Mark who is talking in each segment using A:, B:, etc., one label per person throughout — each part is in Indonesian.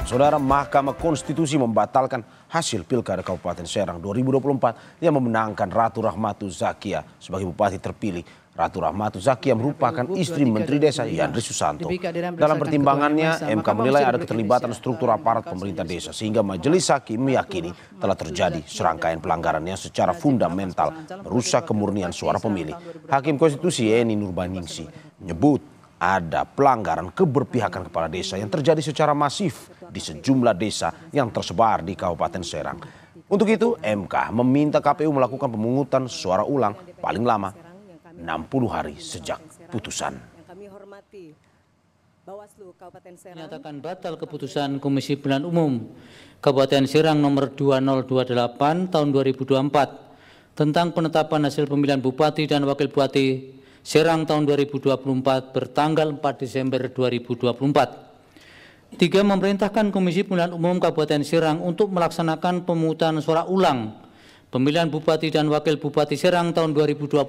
A: Saudara, Mahkamah Konstitusi membatalkan hasil Pilkada Kabupaten Serang 2024 yang memenangkan Ratu Rahmatu Zakia sebagai bupati terpilih. Ratu Rahmatu Zakia merupakan istri Menteri Desa Yandri Susanto. Dalam pertimbangannya, MK menilai ada keterlibatan struktur aparat pemerintah desa sehingga Majelis Hakim meyakini telah terjadi serangkaian pelanggaran yang secara fundamental merusak kemurnian suara pemilih. Hakim Konstitusi Eni Nurbaningsi menyebut ada pelanggaran keberpihakan kepala desa yang terjadi secara masif di sejumlah desa yang tersebar di Kabupaten Serang. Untuk itu, MK meminta KPU melakukan pemungutan suara ulang paling lama 60 hari sejak putusan.
B: Menyatakan batal keputusan Komisi Pemilihan Umum Kabupaten Serang nomor 2028 tahun 2024 tentang penetapan hasil pemilihan Bupati dan Wakil Bupati Serang tahun 2024 bertanggal 4 Desember 2024. 3. Memerintahkan Komisi Pemilihan Umum Kabupaten Serang untuk melaksanakan pemungutan suara ulang pemilihan Bupati dan Wakil Bupati Serang tahun 2024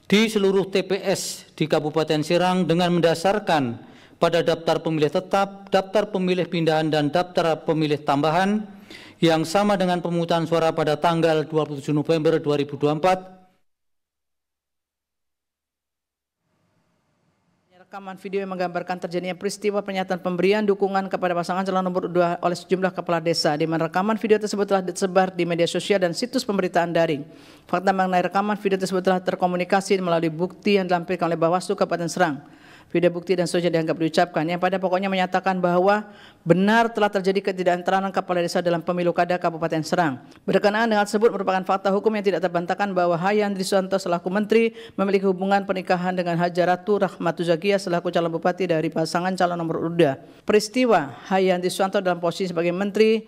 B: di seluruh TPS di Kabupaten Serang dengan mendasarkan pada daftar pemilih tetap, daftar pemilih pindahan dan daftar pemilih tambahan yang sama dengan pemungutan suara pada tanggal 27 November 2024.
C: Rekaman video yang menggambarkan terjadinya peristiwa pernyataan pemberian dukungan kepada pasangan calon nomor 2 oleh sejumlah kepala desa, di mana rekaman video tersebut telah disebar di media sosial dan situs pemberitaan daring. Fakta mengenai rekaman video tersebut telah terkomunikasi melalui bukti yang dilampirkan oleh Bawaslu Kabupaten Serang. Video bukti dan seterusnya dianggap diucapkan yang pada pokoknya menyatakan bahwa benar telah terjadi ketidaknetralan kepala desa dalam pemilu kada Kabupaten Serang. Berkenaan dengan tersebut merupakan fakta hukum yang tidak terbantahkan bahwa Yandri Susanto selaku Menteri memiliki hubungan pernikahan dengan Haja Ratu Rahmatu Zakia selaku calon bupati dari pasangan calon nomor 2. Peristiwa Yandri Susanto dalam posisi sebagai Menteri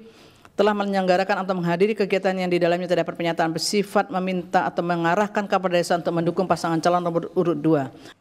C: telah menyelenggarakan atau menghadiri kegiatan yang di dalamnya terdapat pernyataan bersifat meminta atau mengarahkan kepala desa untuk mendukung pasangan calon nomor urut 2.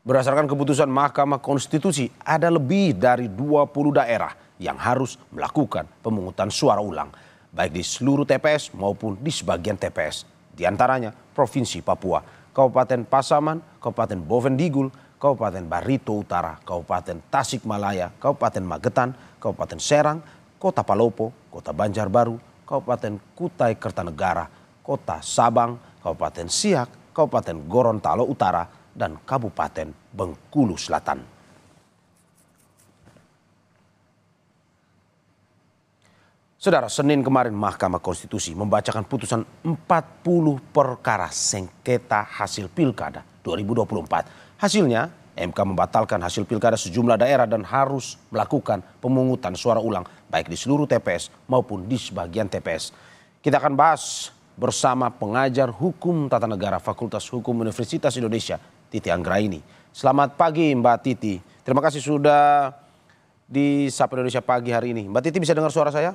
A: Berdasarkan keputusan Mahkamah Konstitusi, ada lebih dari 20 daerah yang harus melakukan pemungutan suara ulang, baik di seluruh TPS maupun di sebagian TPS. Di antaranya Provinsi Papua, Kabupaten Pasaman, Kabupaten Bovendigul, Kabupaten Barito Utara, Kabupaten Tasikmalaya, Kabupaten Magetan, Kabupaten Serang, Kota Palopo, Kota Banjarbaru, Kabupaten Kutai Kertanegara, Kota Sabang, Kabupaten Siak, Kabupaten Gorontalo Utara, dan Kabupaten Bengkulu Selatan. Saudara, Senin kemarin Mahkamah Konstitusi membacakan putusan 40 perkara sengketa hasil Pilkada 2024. Hasilnya, MK membatalkan hasil Pilkada sejumlah daerah dan harus melakukan pemungutan suara ulang baik di seluruh TPS maupun di sebagian TPS. Kita akan bahas bersama pengajar Hukum Tata Negara Fakultas Hukum Universitas Indonesia, Titi Anggraini. Selamat pagi Mbak Titi. Terima kasih sudah di Sapa Indonesia Pagi hari ini. Mbak Titi bisa dengar suara saya?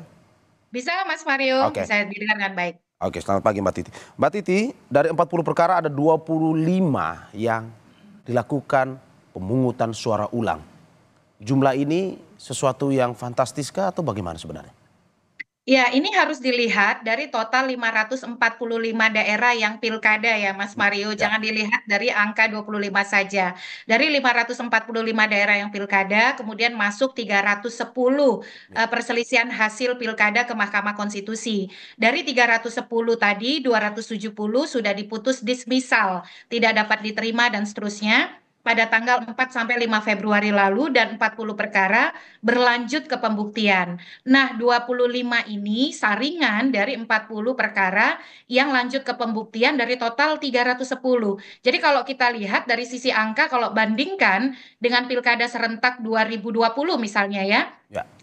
D: Bisa Mas Mario,
A: Oke.
D: bisa didengar dengan baik.
A: Oke, selamat pagi Mbak Titi. Mbak Titi, dari 40 perkara ada 25 yang dilakukan pemungutan suara ulang. Jumlah ini sesuatu yang fantastiskah atau bagaimana sebenarnya?
D: Ya, ini harus dilihat dari total 545 daerah yang pilkada ya Mas Mario. Jangan dilihat dari angka 25 saja. Dari 545 daerah yang pilkada, kemudian masuk 310 perselisihan hasil pilkada ke Mahkamah Konstitusi. Dari 310 tadi, 270 sudah diputus dismisal, tidak dapat diterima dan seterusnya pada tanggal 4 sampai 5 Februari lalu, dan 40 perkara berlanjut ke pembuktian. Nah, 25 ini saringan dari 40 perkara yang lanjut ke pembuktian dari total 310. Jadi kalau kita lihat dari sisi angka, kalau bandingkan dengan Pilkada serentak 2020 misalnya ya.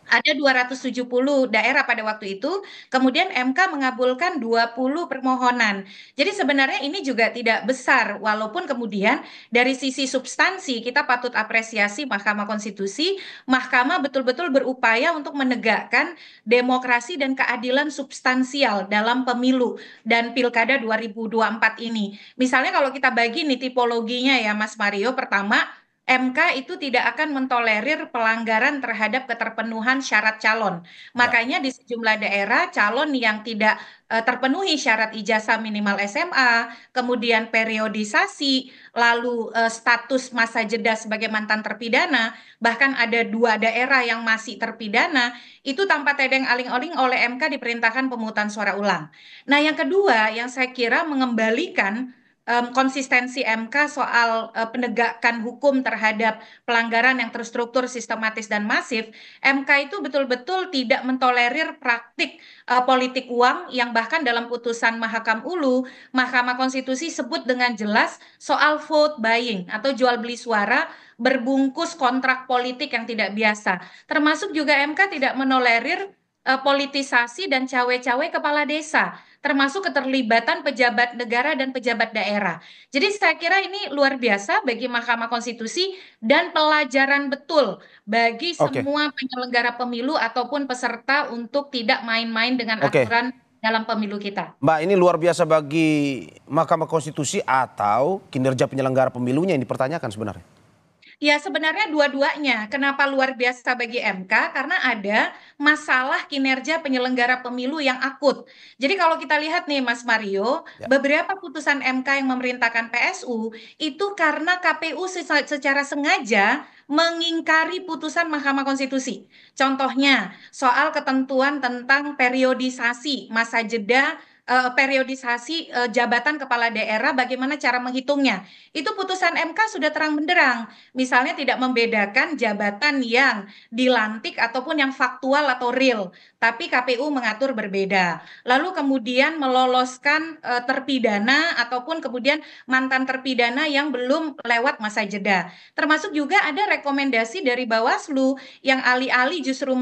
D: Ada 270 daerah pada waktu itu, kemudian MK mengabulkan 20 permohonan. Jadi sebenarnya ini juga tidak besar, walaupun kemudian dari sisi substansi kita patut apresiasi Mahkamah Konstitusi. Mahkamah betul-betul berupaya untuk menegakkan demokrasi dan keadilan substansial dalam pemilu dan Pilkada 2024 ini. Misalnya kalau kita bagi nih tipologinya ya Mas Mario, pertama MK itu tidak akan mentolerir pelanggaran terhadap keterpenuhan syarat calon. Makanya di sejumlah daerah calon yang tidak terpenuhi syarat ijazah minimal SMA, kemudian periodisasi, lalu status masa jeda sebagai mantan terpidana, bahkan ada 2 daerah yang masih terpidana, itu tanpa tedeng aling-aling oleh MK diperintahkan pemungutan suara ulang. Nah, yang kedua yang saya kira mengembalikan konsistensi MK soal penegakan hukum terhadap pelanggaran yang terstruktur, sistematis, dan masif, MK itu betul-betul tidak mentolerir praktik politik uang yang bahkan dalam putusan Mahakam Ulu, Mahkamah Konstitusi sebut dengan jelas soal vote buying atau jual beli suara berbungkus kontrak politik yang tidak biasa. Termasuk juga MK tidak menolerir politisasi dan cawe-cawe kepala desa, termasuk keterlibatan pejabat negara dan pejabat daerah. Jadi saya kira ini luar biasa bagi Mahkamah Konstitusi dan pelajaran betul bagi
A: Oke,
D: semua penyelenggara pemilu ataupun peserta untuk tidak main-main dengan
A: oke.
D: aturan dalam pemilu kita.
A: Mbak, ini luar biasa bagi Mahkamah Konstitusi atau kinerja penyelenggara pemilunya yang dipertanyakan sebenarnya?
D: Ya, sebenarnya dua-duanya. Kenapa luar biasa bagi MK? Karena ada masalah kinerja penyelenggara pemilu yang akut. Jadi kalau kita lihat nih Mas Mario,
A: Ya.
D: beberapa putusan MK yang memerintahkan PSU itu karena KPU secara sengaja mengingkari putusan Mahkamah Konstitusi. Contohnya, soal ketentuan tentang periodisasi masa jeda periodisasi jabatan kepala daerah, bagaimana cara menghitungnya. Itu putusan MK sudah terang benderang. Misalnya tidak membedakan jabatan yang dilantik ataupun yang faktual atau real, tapi KPU mengatur berbeda. Lalu kemudian meloloskan terpidana ataupun kemudian mantan terpidana yang belum lewat masa jeda. Termasuk juga ada rekomendasi dari Bawaslu yang alih-alih justru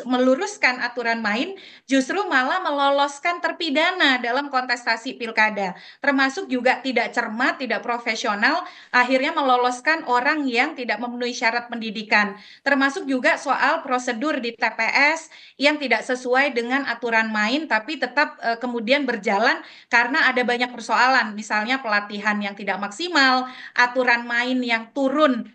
D: meluruskan aturan main, justru malah meloloskan terpidana dalam kontestasi pilkada. Termasuk juga tidak cermat, tidak profesional, akhirnya meloloskan orang yang tidak memenuhi syarat pendidikan. Termasuk juga soal prosedur di TPS yang tidak sesuai dengan aturan main, tapi tetap kemudian berjalan karena ada banyak persoalan. Misalnya pelatihan yang tidak maksimal, aturan main yang turun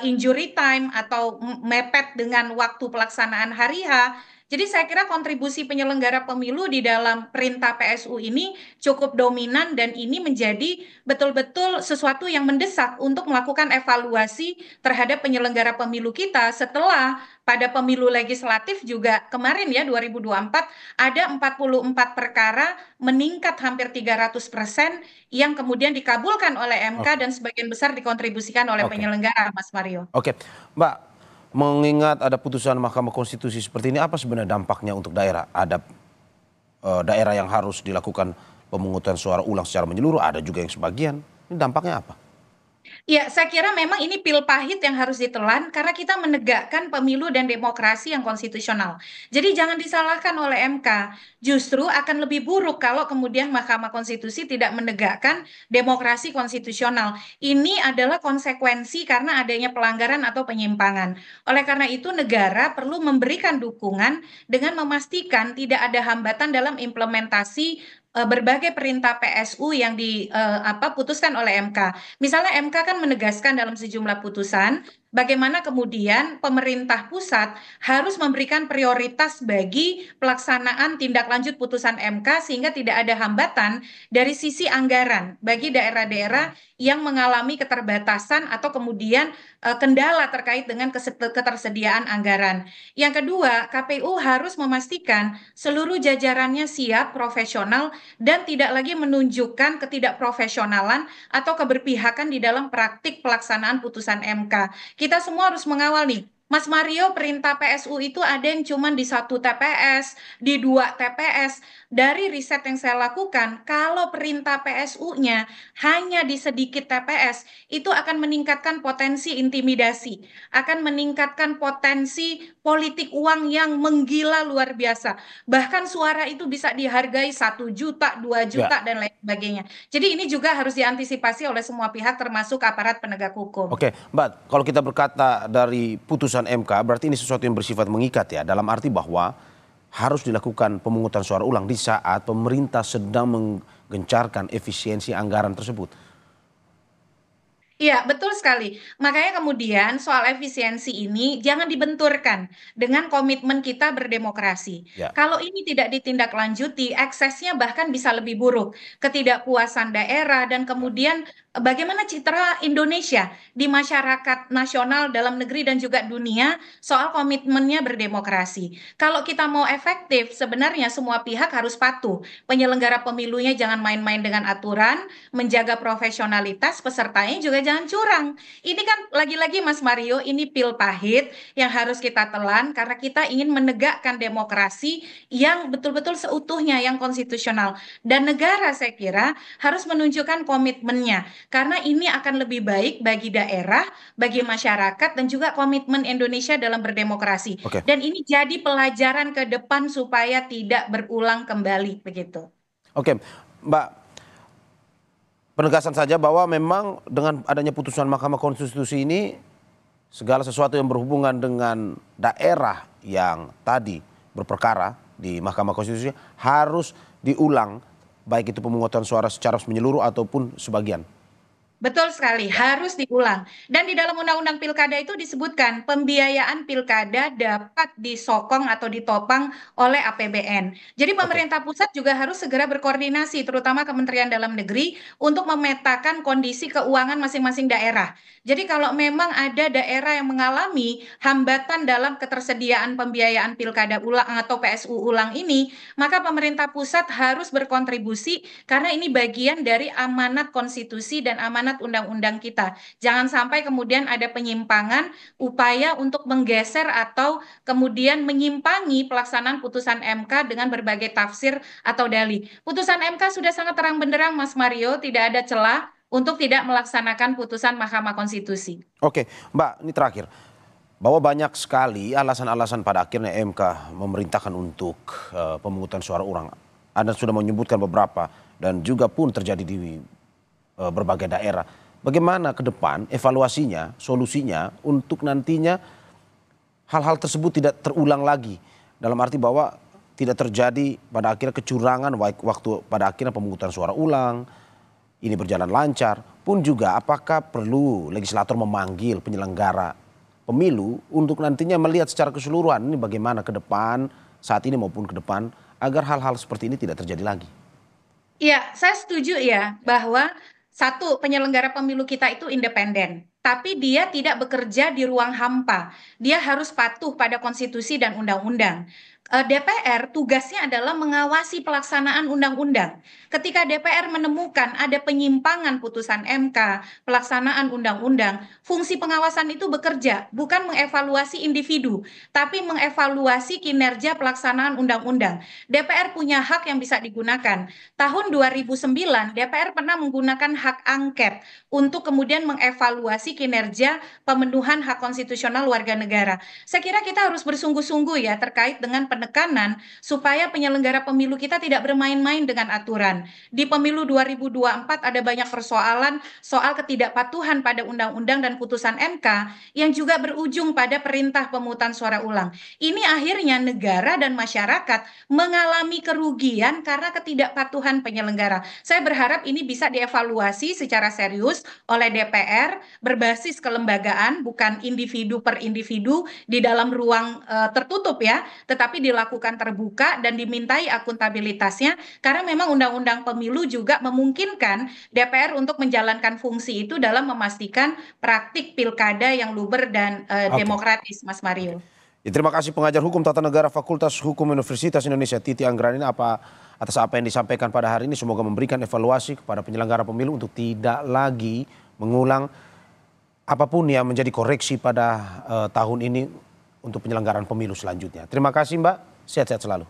D: injury time atau mepet dengan waktu pelaksanaan hari H. Jadi saya kira kontribusi penyelenggara pemilu di dalam perintah PSU ini cukup dominan dan ini menjadi betul-betul sesuatu yang mendesak untuk melakukan evaluasi terhadap penyelenggara pemilu kita setelah pada pemilu legislatif juga kemarin ya 2024 ada 44 perkara meningkat hampir 300% yang kemudian dikabulkan oleh MK
A: Oke.
D: dan sebagian besar dikontribusikan oleh
A: Oke.
D: penyelenggara, Mas Mario.
A: Oke, Mbak, mengingat ada putusan Mahkamah Konstitusi seperti ini, apa sebenarnya dampaknya untuk daerah? Ada daerah yang harus dilakukan pemungutan suara ulang secara menyeluruh, ada juga yang sebagian. Ini dampaknya apa?
D: Ya, saya kira memang ini pil pahit yang harus ditelan karena kita menegakkan pemilu dan demokrasi yang konstitusional. Jadi jangan disalahkan oleh MK. Justru akan lebih buruk kalau kemudian Mahkamah Konstitusi tidak menegakkan demokrasi konstitusional. Ini adalah konsekuensi karena adanya pelanggaran atau penyimpangan. Oleh karena itu negara perlu memberikan dukungan dengan memastikan tidak ada hambatan dalam implementasi berbagai perintah PSU yang diputuskan oleh MK. Misalnya MK kan menegaskan dalam sejumlah putusan bagaimana kemudian pemerintah pusat harus memberikan prioritas bagi pelaksanaan tindak lanjut putusan MK sehingga tidak ada hambatan dari sisi anggaran bagi daerah-daerah yang mengalami keterbatasan atau kemudian kendala terkait dengan ketersediaan anggaran. Yang kedua, KPU harus memastikan seluruh jajarannya siap, profesional, dan tidak lagi menunjukkan ketidakprofesionalan atau keberpihakan di dalam praktik pelaksanaan putusan MK. Kita semua harus mengawal nih. Mas Mario, perintah PSU itu ada yang cuma di 1 TPS, di 2 TPS. Dari riset yang saya lakukan, kalau perintah PSU-nya hanya di sedikit TPS, itu akan meningkatkan potensi intimidasi, akan meningkatkan potensi politik uang yang menggila luar biasa. Bahkan suara itu bisa dihargai 1 juta, 2
A: Ya.
D: juta, dan lain sebagainya. Jadi ini juga harus diantisipasi oleh semua pihak termasuk aparat penegak hukum.
A: Oke, Mbak, kalau kita berkata dari putusan MK, berarti ini sesuatu yang bersifat mengikat ya, dalam arti bahwa harus dilakukan pemungutan suara ulang di saat pemerintah sedang menggencarkan efisiensi anggaran tersebut.
D: Iya, betul sekali. Makanya kemudian soal efisiensi ini jangan dibenturkan dengan komitmen kita berdemokrasi.
A: Ya,
D: Kalau ini tidak ditindaklanjuti, eksesnya bahkan bisa lebih buruk. Ketidakpuasan daerah dan
A: ya.
D: kemudian bagaimana citra Indonesia di masyarakat nasional, dalam negeri dan juga dunia soal komitmennya berdemokrasi. Kalau kita mau efektif, sebenarnya semua pihak harus patuh. Penyelenggara pemilunya jangan main-main dengan aturan, menjaga profesionalitas pesertanya juga jangan curang. Ini kan lagi-lagi Mas Mario, ini pil pahit yang harus kita telan karena kita ingin menegakkan demokrasi yang betul-betul seutuhnya, yang konstitusional. Dan negara saya kira harus menunjukkan komitmennya karena ini akan lebih baik bagi daerah, bagi masyarakat dan juga komitmen Indonesia dalam berdemokrasi.
A: Oke,
D: Dan ini jadi pelajaran ke depan supaya tidak berulang kembali begitu.
A: oke, Mbak. Penegasan saja bahwa memang dengan adanya putusan Mahkamah Konstitusi ini segala sesuatu yang berhubungan dengan daerah yang tadi berperkara di Mahkamah Konstitusi harus diulang, baik itu pemungutan suara secara menyeluruh ataupun sebagian.
D: Betul sekali, harus diulang. Dan di dalam Undang-Undang Pilkada itu disebutkan pembiayaan pilkada dapat disokong atau ditopang oleh APBN. Jadi
A: Oke,
D: pemerintah pusat juga harus segera berkoordinasi, terutama Kementerian Dalam Negeri, untuk memetakan kondisi keuangan masing-masing daerah. Jadi kalau memang ada daerah yang mengalami hambatan dalam ketersediaan pembiayaan pilkada ulang atau PSU ulang ini, maka pemerintah pusat harus berkontribusi karena ini bagian dari amanat konstitusi dan amanat undang-undang kita. Jangan sampai kemudian ada penyimpangan, upaya untuk menggeser atau kemudian menyimpangi pelaksanaan putusan MK dengan berbagai tafsir atau dalih. Putusan MK sudah sangat terang benderang, Mas Mario, tidak ada celah untuk tidak melaksanakan putusan Mahkamah Konstitusi.
A: oke, Mbak, ini terakhir. Bahwa banyak sekali alasan-alasan pada akhirnya MK memerintahkan untuk pemungutan suara ulang. Anda sudah menyebutkan beberapa dan juga pun terjadi di berbagai daerah. Bagaimana ke depan evaluasinya, solusinya untuk nantinya hal-hal tersebut tidak terulang lagi. Dalam arti bahwa tidak terjadi pada akhirnya kecurangan waktu pada akhirnya pemungutan suara ulang, ini berjalan lancar. Pun juga apakah perlu legislator memanggil penyelenggara pemilu untuk nantinya melihat secara keseluruhan ini bagaimana ke depan saat ini maupun ke depan agar hal-hal seperti ini tidak terjadi lagi.
D: Iya, saya setuju ya bahwa satu penyelenggara pemilu kita itu independen, tapi dia tidak bekerja di ruang hampa. Dia harus patuh pada konstitusi dan undang-undang. DPR tugasnya adalah mengawasi pelaksanaan undang-undang. Ketika DPR menemukan ada penyimpangan putusan MK, pelaksanaan undang-undang, fungsi pengawasan itu bekerja, bukan mengevaluasi individu, tapi mengevaluasi kinerja pelaksanaan undang-undang. DPR punya hak yang bisa digunakan. Tahun 2009, DPR pernah menggunakan hak angket untuk kemudian mengevaluasi kinerja pemenuhan hak konstitusional warga negara. Saya kira kita harus bersungguh-sungguh ya terkait dengan penekanan supaya penyelenggara pemilu kita tidak bermain-main dengan aturan. Di pemilu 2024 ada banyak persoalan soal ketidakpatuhan pada undang-undang dan putusan MK yang juga berujung pada perintah pemungutan suara ulang. Ini akhirnya negara dan masyarakat mengalami kerugian karena ketidakpatuhan penyelenggara. Saya berharap ini bisa dievaluasi secara serius oleh DPR berbasis kelembagaan, bukan individu per individu di dalam ruang tertutup ya, tetapi dilakukan terbuka dan dimintai akuntabilitasnya karena memang undang-undang pemilu juga memungkinkan DPR untuk menjalankan fungsi itu dalam memastikan praktik pilkada yang luber dan
A: Oke.
D: demokratis, Mas
A: Oke.
D: Mario.
A: Ya, terima kasih pengajar hukum tata negara Fakultas Hukum Universitas Indonesia Titi Anggrani atas apa yang disampaikan pada hari ini. Semoga memberikan evaluasi kepada penyelenggara pemilu untuk tidak lagi mengulang apapun yang menjadi koreksi pada tahun ini untuk penyelenggaraan pemilu selanjutnya. Terima kasih Mbak, sehat-sehat selalu.